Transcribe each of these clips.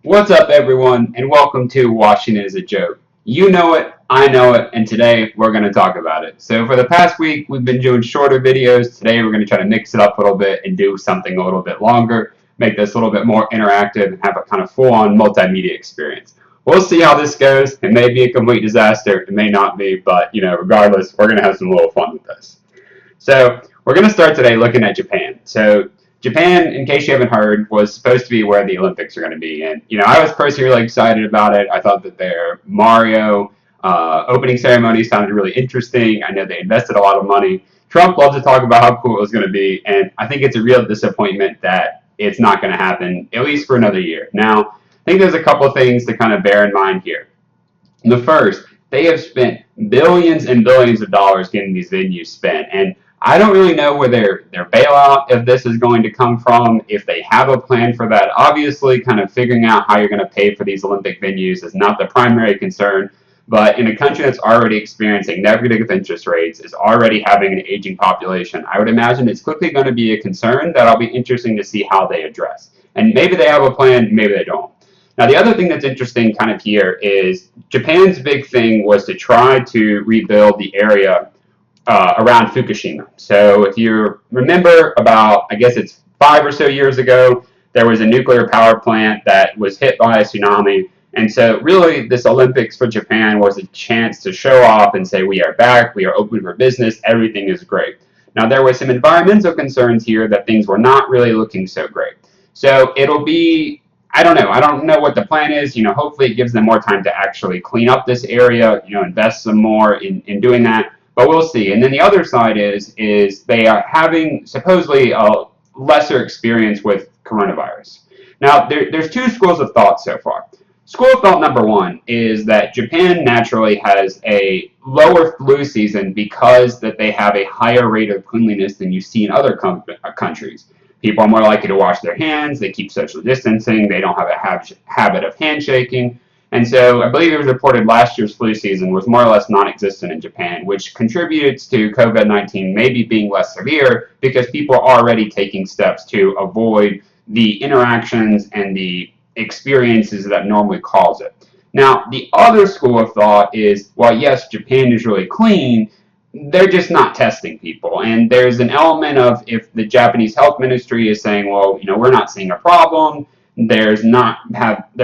What's up, everyone, and welcome to Washington is a Joke. You know it, I know it, and today we're going to talk about it. So, for the past week, we've been doing shorter videos. Today, we're going to try to mix it up a little bit and do something a little bit longer, make this a little bit more interactive, and have a kind of full on multimedia experience. We'll see how this goes. It may be a complete disaster, it may not be, but regardless, we're going to have some little fun with this. So we're going to start today looking at Japan. So Japan, in case you haven't heard, was supposed to be where the Olympics are going to be. And, I was personally really excited about it. I thought that their Mario opening ceremony sounded really interesting. I know they invested a lot of money. Trump loved to talk about how cool it was going to be. And I think it's a real disappointment that it's not going to happen, at least for another year. Now, I think there's a couple of things to kind of bear in mind here. The first, they have spent billions and billions of dollars getting these venues spent. And I don't really know where their bailout of this is going to come from, if they have a plan for that. Obviously, kind of figuring out how you're going to pay for these Olympic venues is not the primary concern. But in a country that's already experiencing negative interest rates, is already having an aging population, I would imagine it's quickly going to be a concern that'll be interesting to see how they address. And maybe they have a plan, maybe they don't. Now, the other thing that's interesting kind of here is Japan's big thing was to try to rebuild the area around Fukushima. So if you remember about, I guess it's 5 or so years ago, there was a nuclear power plant that was hit by a tsunami. And so really this Olympics for Japan was a chance to show off and say, we are back, we are open for business, everything is great. Now there were some environmental concerns here that things were not really looking so great. So it'll be, I don't know what the plan is. Hopefully it gives them more time to actually clean up this area, invest some more in doing that. But we'll see. And then the other side is they are having supposedly a lesser experience with coronavirus. Now, there's two schools of thought so far. School of thought number one is that Japan naturally has a lower flu season because that they have a higher rate of cleanliness than you see in other countries. People are more likely to wash their hands, they keep social distancing, they don't have a habit of handshaking. And so I believe it was reported last year's flu season was more or less non-existent in Japan, which contributes to COVID-19 maybe being less severe because people are already taking steps to avoid the interactions and the experiences that normally cause it. Now, the other school of thought is, well, yes, Japan is really clean, they're just not testing people. And there's an element of, if the Japanese health ministry is saying, well, we're not seeing a problem, there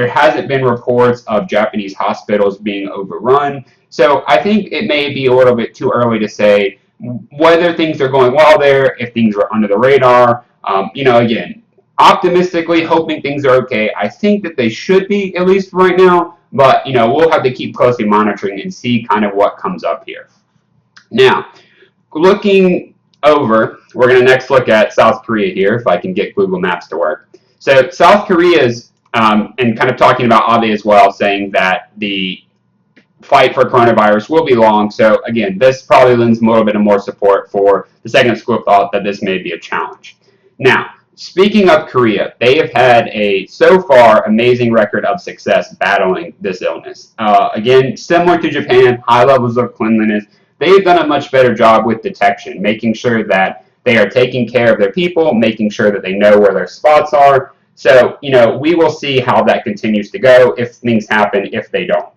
hasn't been reports of Japanese hospitals being overrun. So I think it may be a little bit too early to say whether things are going well there, if things are under the radar. Again, optimistically hoping things are okay. I think that they should be, at least right now, but we'll have to keep closely monitoring and see kind of what comes up here. Now, looking over, we're going to next look at South Korea here, if I can get Google Maps to work. So South Korea's, and kind of talking about Abe as well, saying that the fight for coronavirus will be long. So again, this probably lends a little bit of more support for the second school of thought that this may be a challenge. Now, speaking of Korea, they have had a, so far, amazing record of success battling this illness. Again, similar to Japan, high levels of cleanliness. They've done a much better job with detection, making sure that they are taking care of their people, making sure that they know where their spots are. So, we will see how that continues to go, if things happen, if they don't.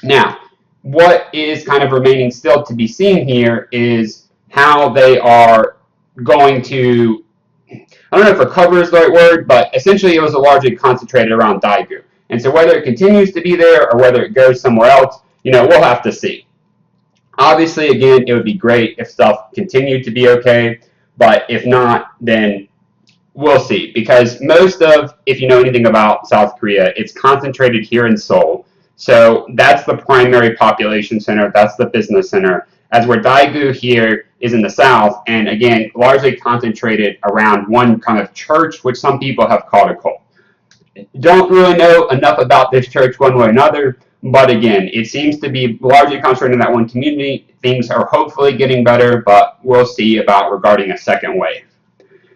Now, what is kind of remaining still to be seen here is how they are going to, I don't know if recover is the right word, but essentially it was largely concentrated around Daegu. And so whether it continues to be there or whether it goes somewhere else, we'll have to see. Obviously, again, it would be great if stuff continued to be okay, but if not, then we'll see. Because most of, if you know anything about South Korea, it's concentrated here in Seoul. So that's the primary population center, that's the business center, as where Daegu here is in the south, and again, largely concentrated around one kind of church, which some people have called a cult. Don't really know enough about this church one way or another, but again, it seems to be largely concentrated in that one community. Things are hopefully getting better, but we'll see about regarding a second wave.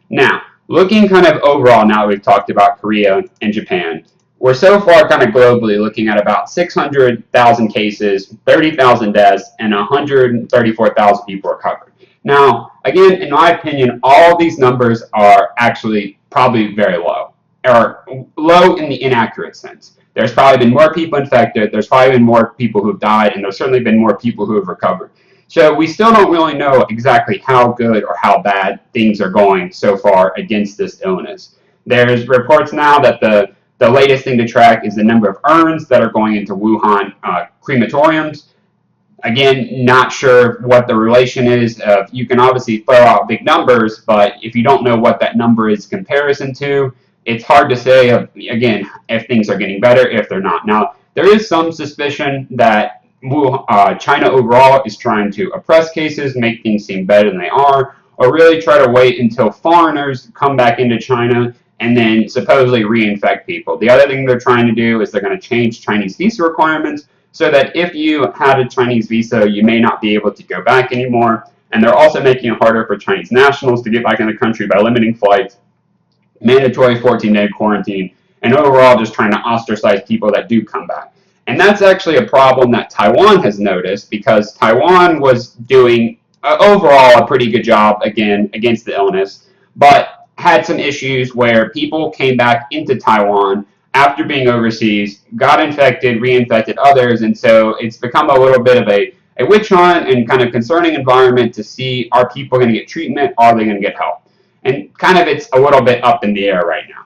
Now, looking kind of overall, now that we've talked about Korea and Japan, we're so far kind of globally looking at about 600,000 cases, 30,000 deaths, and 134,000 people recovered. Now, again, in my opinion, all these numbers are actually probably very low. or low in the inaccurate sense. There's probably been more people infected, there's probably been more people who've died, and there's certainly been more people who have recovered. So we still don't really know exactly how good or how bad things are going so far against this illness. There's reports now that the latest thing to track is the number of urns that are going into Wuhan crematoriums. Again, not sure what the relation is. You can obviously throw out big numbers, but if you don't know what that number is comparison to, it's hard to say, again, if things are getting better, if they're not. Now, there is some suspicion that China overall is trying to oppress cases, make things seem better than they are, or really try to wait until foreigners come back into China and then supposedly reinfect people. The other thing they're trying to do is they're going to change Chinese visa requirements so that if you had a Chinese visa, you may not be able to go back anymore. And they're also making it harder for Chinese nationals to get back in the country by limiting flights, mandatory 14-day quarantine, and overall just trying to ostracize people that do come back. And that's actually a problem that Taiwan has noticed, because Taiwan was doing overall a pretty good job, again, against the illness, but had some issues where people came back into Taiwan after being overseas, got infected, reinfected others, and so it's become a little bit of a witch hunt and kind of concerning environment to see, are people going to get treatment, are they going to get help? And kind of it's a little bit up in the air right now.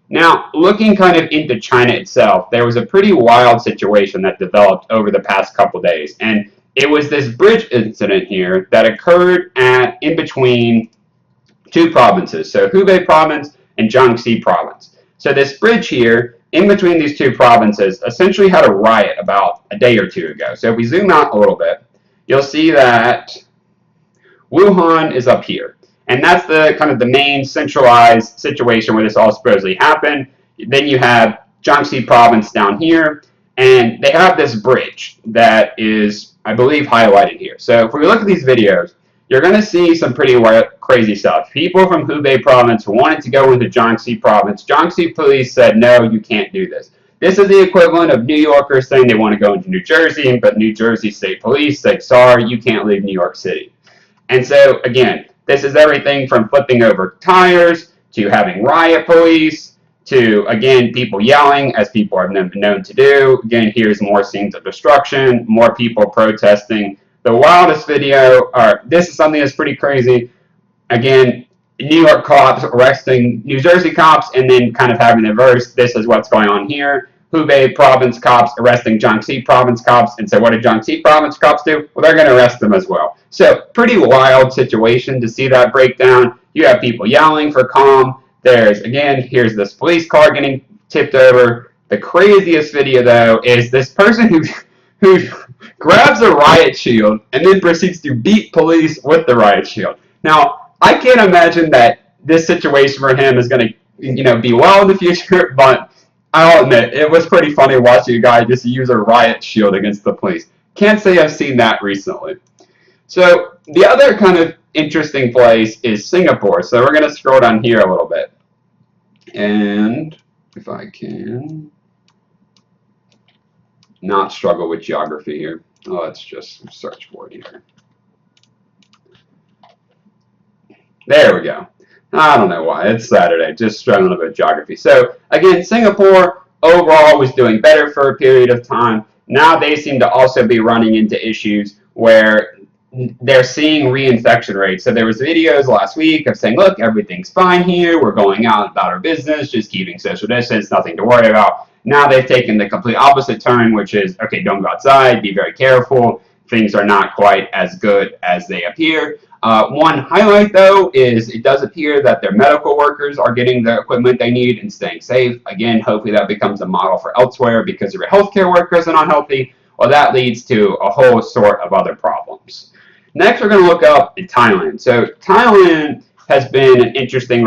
Now, looking kind of into China itself, there was a pretty wild situation that developed over the past couple days, and it was this bridge incident here that occurred in between two provinces, so Hubei province and Jiangxi province. So this bridge here, in between these two provinces, essentially had a riot about a day or two ago. So if we zoom out a little bit, you'll see that Wuhan is up here. And that's the kind of the main centralized situation where this all supposedly happened. Then you have Jiangxi province down here, and they have this bridge that is, I believe, highlighted here. So if we look at these videos, you're going to see some pretty crazy stuff. People from Hubei province wanted to go into Jiangxi province. Jiangxi police said, no, you can't do this. This is the equivalent of New Yorkers saying they want to go into New Jersey, but New Jersey State Police said, sorry, you can't leave New York City. And so, again, this is everything from flipping over tires to having riot police to, again, people yelling, as people have been known to do. Again, here's more scenes of destruction, more people protesting. The wildest video, this is something that's pretty crazy. Again, New York cops arresting New Jersey cops and then kind of having the verse, this is what's going on here. Hubei province cops arresting Jiangxi province cops. And so what did Jiangxi province cops do? Well, they're going to arrest them as well. So pretty wild situation to see that breakdown. You have people yelling for calm. There's, again, here's this police car getting tipped over. The craziest video, though, is this person who grabs a riot shield and then proceeds to beat police with the riot shield. Now, I can't imagine that this situation for him is going to, be well in the future, but I'll admit, it was pretty funny watching a guy just use a riot shield against the police. Can't say I've seen that recently. So the other kind of interesting place is Singapore. So we're going to scroll down here a little bit. And if I can not struggle with geography here. Let's just search for it here. There we go. I don't know why. It's Saturday. Just struggling with geography. So, again, Singapore overall was doing better for a period of time. Now they seem to also be running into issues where they're seeing reinfection rates. So there was videos last week of saying, look, everything's fine here. We're going out about our business, just keeping social distance, nothing to worry about. Now they've taken the complete opposite turn, which is, okay, don't go outside, be very careful. Things are not quite as good as they appear. One highlight, though, is it does appear that their medical workers are getting the equipment they need and staying safe. Again, hopefully that becomes a model for elsewhere, because if your healthcare workers are not healthy, well, that leads to a whole sort of other problems. Next, we're going to look up at Thailand. So Thailand has been an interesting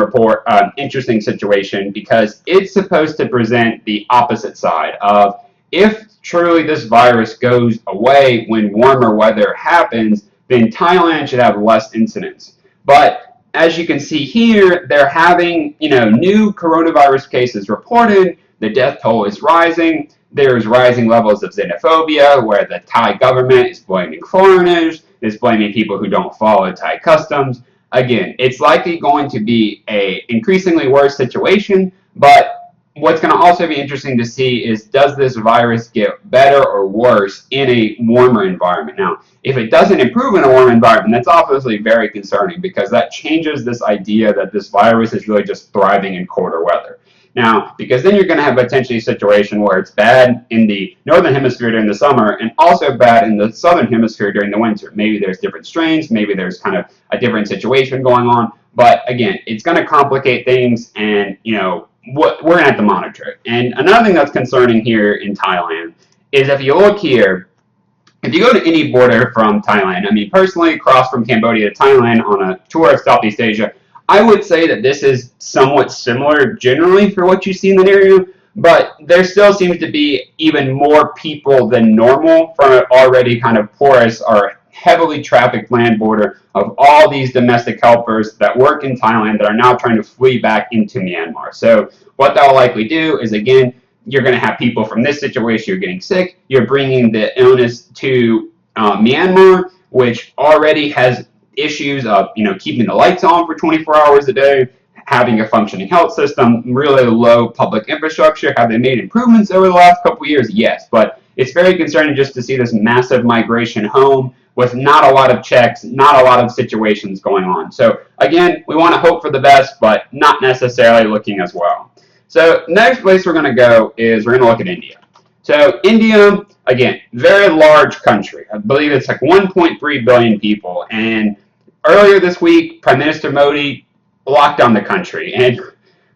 interesting situation, because it's supposed to present the opposite side of, if truly this virus goes away when warmer weather happens, then Thailand should have less incidents. But as you can see here, they're having, new coronavirus cases reported. The death toll is rising. There's rising levels of xenophobia, where the Thai government is blaming foreigners, is blaming people who don't follow Thai customs. Again, it's likely going to be an increasingly worse situation, but what's going to also be interesting to see is, does this virus get better or worse in a warmer environment? Now, if it doesn't improve in a warm environment, that's obviously very concerning, because that changes this idea that this virus is really just thriving in colder weather. Now, because then you're going to have potentially a situation where it's bad in the northern hemisphere during the summer and also bad in the southern hemisphere during the winter. Maybe there's different strains, maybe there's kind of a different situation going on. But again, it's going to complicate things, and we're going to have to monitor it. And another thing that's concerning here in Thailand is, if you look here, if you go to any border from Thailand, I mean, personally, cross from Cambodia to Thailand on a tour of Southeast Asia, I would say that this is somewhat similar generally for what you see in the area, but there still seems to be even more people than normal from an already kind of porous or heavily trafficked land border of all these domestic helpers that work in Thailand that are now trying to flee back into Myanmar. So what that will likely do is, again, you're going to have people from this situation, you're getting sick, you're bringing the illness to Myanmar, which already has issues of keeping the lights on for 24 hours a day, having a functioning health system, really low public infrastructure. Have they made improvements over the last couple of years? Yes, but it's very concerning just to see this massive migration home with not a lot of checks, not a lot of situations going on. So again, we want to hope for the best, but not necessarily looking as well. So next place we're going to go is, we're going to look at India. So India, again, very large country. I believe it's like 1.3 billion people. And earlier this week, Prime Minister Modi locked down the country. And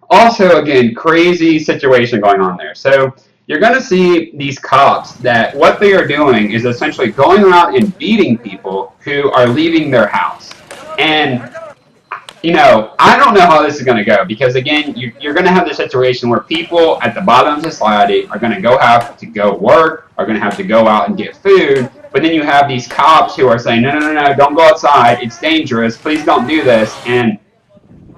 also, again, crazy situation going on there. So you're going to see these cops that what they are doing is essentially going around and beating people who are leaving their house. And I don't know how this is going to go, because again, you're going to have the situation where people at the bottom of society are going to have to go work, are going to have to go out and get food, but then you have these cops who are saying, no, don't go outside, it's dangerous, please don't do this. And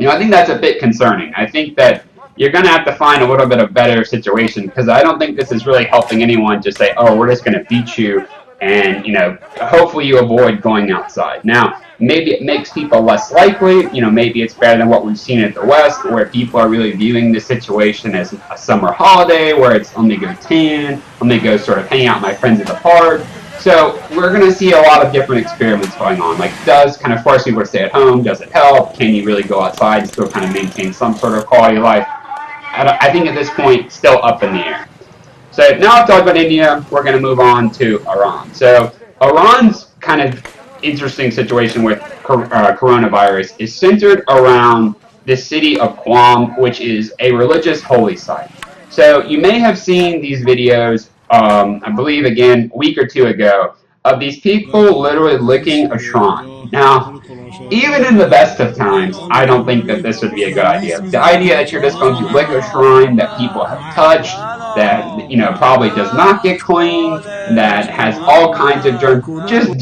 I think that's a bit concerning. I think that you're going to have to find a little bit of better situation, because I don't think this is really helping anyone to say, oh, we're just going to beat you, and hopefully you avoid going outside. Now, maybe it makes people less likely, maybe it's better than what we've seen at the West, where people are really viewing this situation as a summer holiday, where it's, let me go tan, let me go sort of hang out with my friends at the park. So we're going to see a lot of different experiments going on. Like, does kind of force people to stay at home? Does it help? Can you really go outside and still kind of maintain some sort of quality of life? I think at this point, still up in the air. So now I've talked about India, we're going to move on to Iran. So Iran's kind of interesting situation with coronavirus is centered around the city of Qom, which is a religious holy site. So you may have seen these videos, I believe, again, a week or two ago, of these people literally licking a shrine. Now, even in the best of times, I don't think that this would be a good idea. The idea that you're just going to lick a shrine that people have touched, that probably does not get clean, that has all kinds of germs, just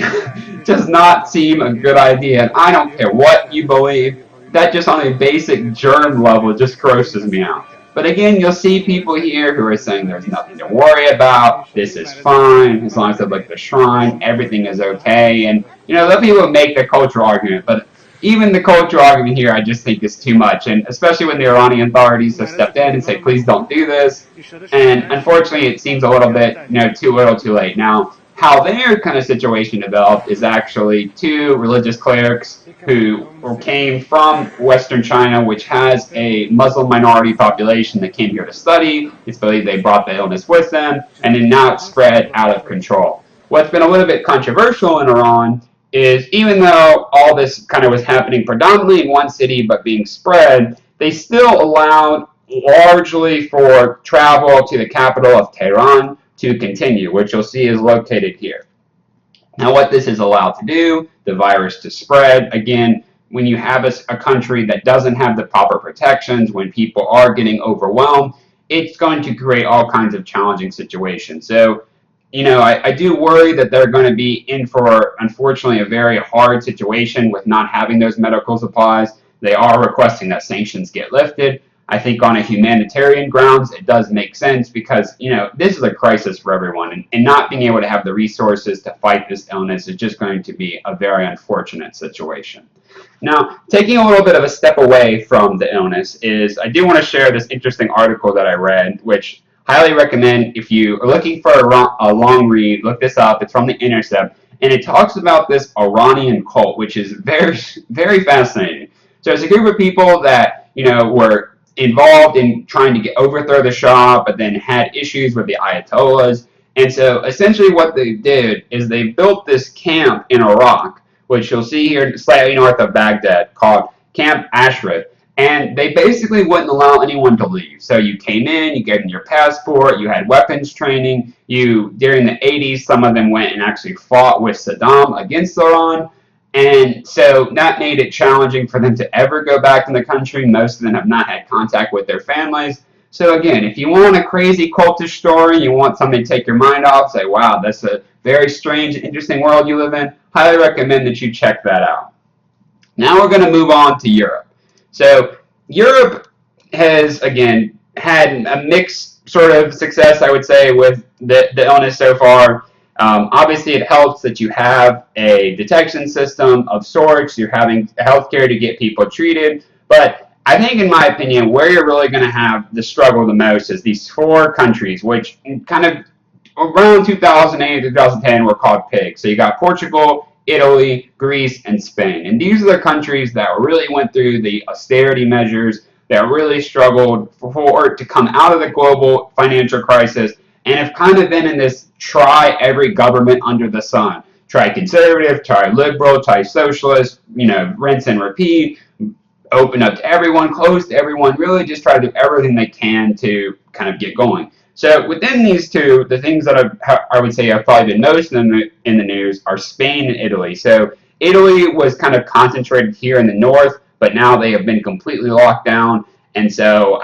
does not seem a good idea. And I don't care what you believe, that just on a basic germ level just grosses me out. But again, you'll see people here who are saying there's nothing to worry about, this is fine, as long as they lick the shrine, everything is okay. And let people make the cultural argument, but even the cultural argument here, I just think is too much. And especially when the Iranian authorities have stepped in and say, please don't do this. And unfortunately, it seems a little bit, too little, too late. Now, how their kind of situation developed is actually two religious clerics who came from Western China, which has a Muslim minority population that came here to study. It's believed they brought the illness with them, and then now it's spread out of control. What's been a little bit controversial in Iran is, even though all this kind of was happening predominantly in one city but being spread, they still allowed largely for travel to the capital of Tehran to continue, which you'll see is located here. Now, what this is allowed to do, the virus to spread, again, when you have a country that doesn't have the proper protections, when people are getting overwhelmed, it's going to create all kinds of challenging situations. So, I do worry that they're going to be in for, unfortunately, a very hard situation with not having those medical supplies. They are requesting that sanctions get lifted. I think on a humanitarian grounds, it does make sense, because, this is a crisis for everyone, and not being able to have the resources to fight this illness is just going to be a very unfortunate situation. Now, taking a little bit of a step away from the illness is I do want to share this interesting article that I read, which highly recommend if you are looking for a long read, look this up. It's from The Intercept, and it talks about this Iranian cult, which is very, very fascinating. So it's a group of people that, were involved in trying to overthrow the Shah, but then had issues with the Ayatollahs. And so essentially what they did is they built this camp in Iraq, which you'll see here slightly north of Baghdad, called Camp Ashraf. And they basically wouldn't allow anyone to leave. So you came in, you gave them your passport, you had weapons training. During the 80s, some of them went and actually fought with Saddam against Iran. And so that made it challenging for them to ever go back in the country. Most of them have not had contact with their families. So again, if you want a crazy cultish story, you want something to take your mind off, say, wow, that's a very strange, interesting world you live in, highly recommend that you check that out. Now we're going to move on to Europe. So Europe has, again, had a mixed sort of success, I would say, with the illness so far. Obviously, it helps that you have a detection system of sorts. You're having healthcare to get people treated. But I think, in my opinion, where you're really going to have the struggle the most is these four countries, which kind of around 2008 to 2010 were called pigs. So you got Portugal, Italy, Greece, and Spain. And these are the countries that really went through the austerity measures, that really struggled to come out of the global financial crisis, and have kind of been in this try every government under the sun. Try conservative, try liberal, try socialist, rinse and repeat, open up to everyone, close to everyone, really just try to do everything they can to kind of get going. So within these two, the things that I would say have probably been most in the news are Spain and Italy. So Italy was kind of concentrated here in the north, but now they have been completely locked down. And so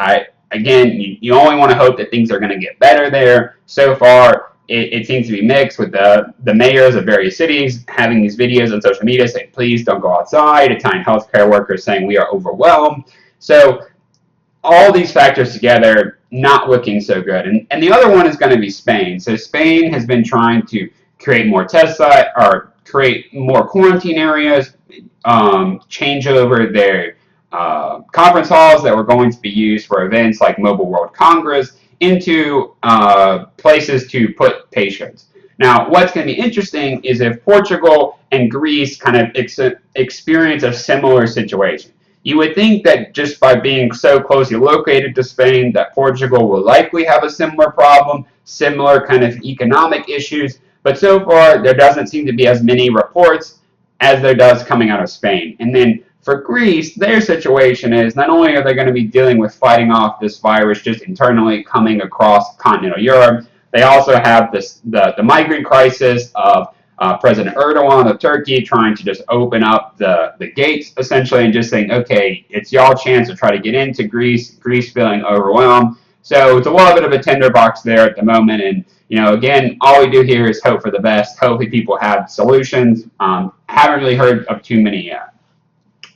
you only want to hope that things are going to get better there. So far, it seems to be mixed with the mayors of various cities having these videos on social media saying, please don't go outside. Italian healthcare workers saying we are overwhelmed. So all these factors together, not looking so good. And the other one is going to be Spain. So Spain has been trying to create more test sites or create more quarantine areas, change over their conference halls that were going to be used for events like Mobile World Congress into places to put patients. Now, what's going to be interesting is if Portugal and Greece kind of experience a similar situation. You would think that just by being so closely located to Spain, that Portugal will likely have a similar problem, similar kind of economic issues, but so far there doesn't seem to be as many reports as there does coming out of Spain. And then for Greece, their situation is not only are they going to be dealing with fighting off this virus just internally coming across continental Europe, they also have the migrant crisis of President Erdogan of Turkey trying to just open up the gates essentially and just saying, okay, it's y'all chance to try to get into Greece feeling overwhelmed. So it's a little bit of a tinderbox there at the moment. And, again, all we do here is hope for the best. Hopefully people have solutions. Haven't really heard of too many yet.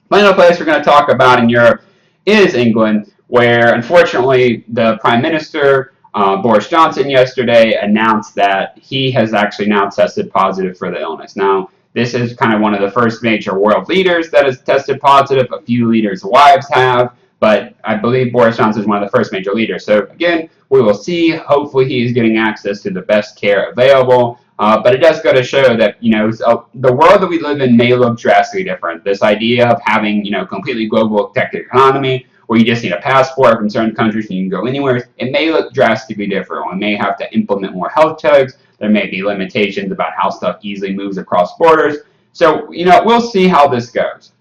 Final place we're going to talk about in Europe is England, where unfortunately the Prime Minister Boris Johnson yesterday announced that he has actually now tested positive for the illness. Now, this is kind of one of the first major world leaders that has tested positive. A few leaders' wives have, but I believe Boris Johnson is one of the first major leaders. So again, we will see. Hopefully he is getting access to the best care available. But it does go to show that, the world that we live in may look drastically different. This idea of having, completely global tech economy, where you just need a passport from certain countries and you can go anywhere, it may look drastically different. We may have to implement more health checks. There may be limitations about how stuff easily moves across borders. So, we'll see how this goes.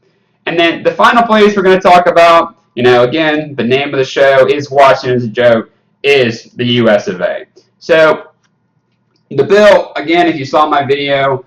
And then the final place we're going to talk about, again, the name of the show is Watching as a Joke, is the US of A. So the bill, again, if you saw my videos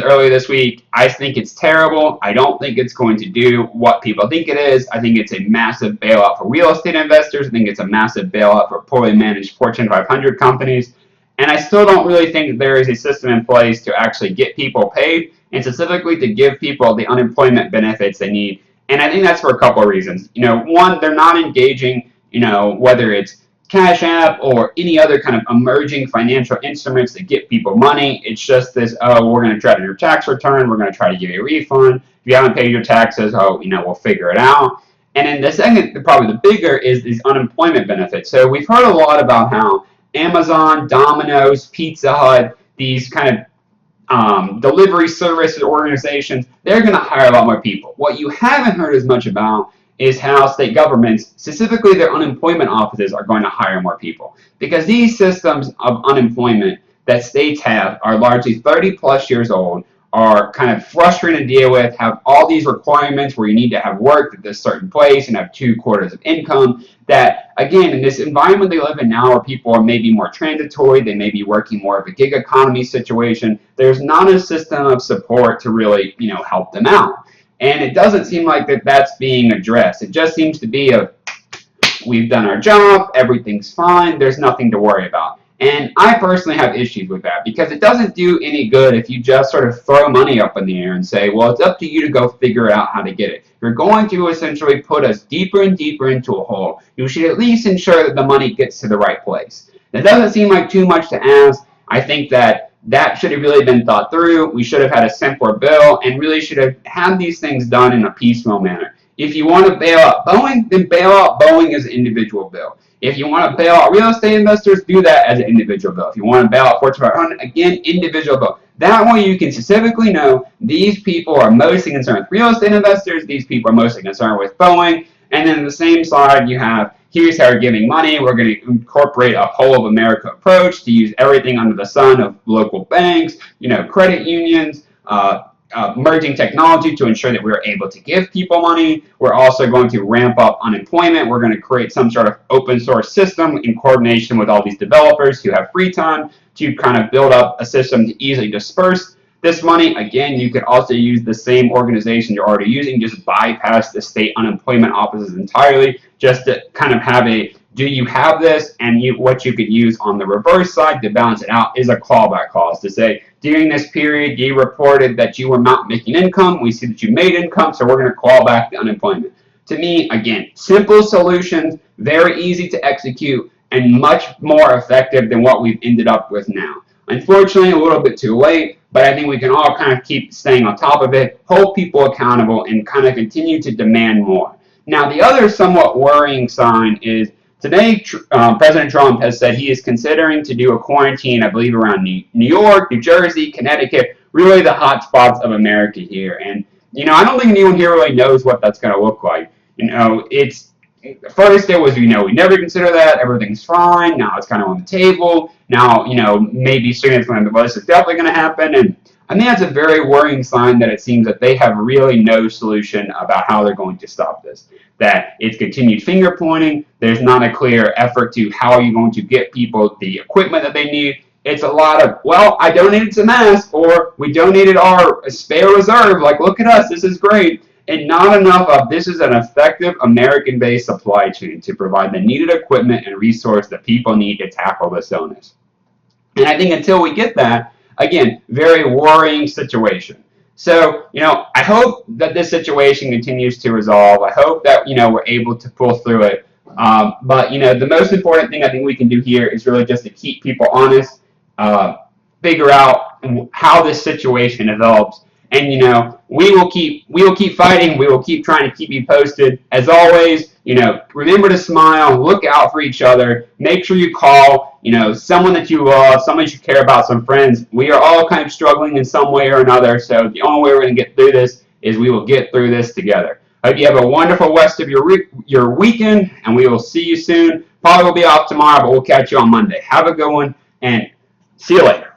earlier this week, I think it's terrible. I don't think it's going to do what people think it is. I think it's a massive bailout for real estate investors. I think it's a massive bailout for poorly managed Fortune 500 companies. And I still don't really think there is a system in place to actually get people paid and specifically to give people the unemployment benefits they need. And I think that's for a couple of reasons. One, they're not engaging, whether it's Cash App or any other kind of emerging financial instruments that get people money. It's just this, we're going to try to do your tax return, we're going to try to give you a refund, you haven't paid your taxes, oh, we'll figure it out. And then the second, probably the bigger, is these unemployment benefits. So we've heard a lot about how Amazon, Domino's, Pizza Hut, these kind of delivery services organizations, they're going to hire a lot more people. What you haven't heard as much about is how state governments, specifically their unemployment offices, are going to hire more people. Because these systems of unemployment that states have are largely 30 plus years old, are kind of frustrating to deal with, have all these requirements where you need to have worked at this certain place and have 2/4 of income, that again, in this environment they live in now where people are maybe more transitory, they may be working more of a gig economy situation, there's not a system of support to really, help them out. And it doesn't seem like that's being addressed. It just seems to be we've done our job, everything's fine, there's nothing to worry about. And I personally have issues with that because it doesn't do any good if you just sort of throw money up in the air and say, well, it's up to you to go figure out how to get it. You're going to essentially put us deeper and deeper into a hole. You should at least ensure that the money gets to the right place. It doesn't seem like too much to ask. I think that should have really been thought through. We should have had a simpler bill and really should have had these things done in a piecemeal manner. If you want to bail out Boeing, then bail out Boeing as an individual bill. If you want to bail out real estate investors, do that as an individual bill. If you want to bail out Fortune 500, again, individual bill. That way you can specifically know these people are mostly concerned with real estate investors, these people are mostly concerned with Boeing, and then on the same side you have, here's how we're giving money, we're going to incorporate a whole of America approach to use everything under the sun of local banks, credit unions, merging technology to ensure that we're able to give people money. We're also going to ramp up unemployment. We're going to create some sort of open source system in coordination with all these developers who have free time to kind of build up a system to easily disperse this money. Again, you could also use the same organization you're already using, just bypass the state unemployment offices entirely, just to kind of have do you have this? And what you could use on the reverse side to balance it out is a callback clause to say, during this period, you reported that you were not making income. We see that you made income, so we're going to call back the unemployment. To me, again, simple solutions, very easy to execute, and much more effective than what we've ended up with now. Unfortunately, a little bit too late, but I think we can all kind of keep staying on top of it, hold people accountable, and kind of continue to demand more. Now, the other somewhat worrying sign is today, President Trump has said he is considering to do a quarantine, I believe, around New York, New Jersey, Connecticut, really the hot spots of America here. And, I don't think anyone here really knows what that's going to look like. First it was, we never consider that, everything's fine, now it's kind of on the table, now, maybe soon it's going to, well, this is definitely going to happen, and I think that's a very worrying sign that it seems that they have really no solution about how they're going to stop this. That it's continued finger pointing, there's not a clear effort to how are you going to get people the equipment that they need. It's a lot of, well, I donated some masks, or we donated our spare reserve, like look at us, this is great. And not enough of this is an effective American-based supply chain to provide the needed equipment and resource that people need to tackle this illness. And I think until we get that, again, very worrying situation. So, I hope that this situation continues to resolve. I hope that, we're able to pull through it. But, the most important thing I think we can do here is really just to keep people honest, figure out how this situation develops. And, we will keep fighting. We will keep trying to keep you posted. As always, remember to smile, look out for each other, make sure you call, someone that you love, someone you care about, some friends. We are all kind of struggling in some way or another, so the only way we're going to get through this is we will get through this together. I hope you have a wonderful rest of your weekend, and we will see you soon. Probably will be off tomorrow, but we'll catch you on Monday. Have a good one, and see you later.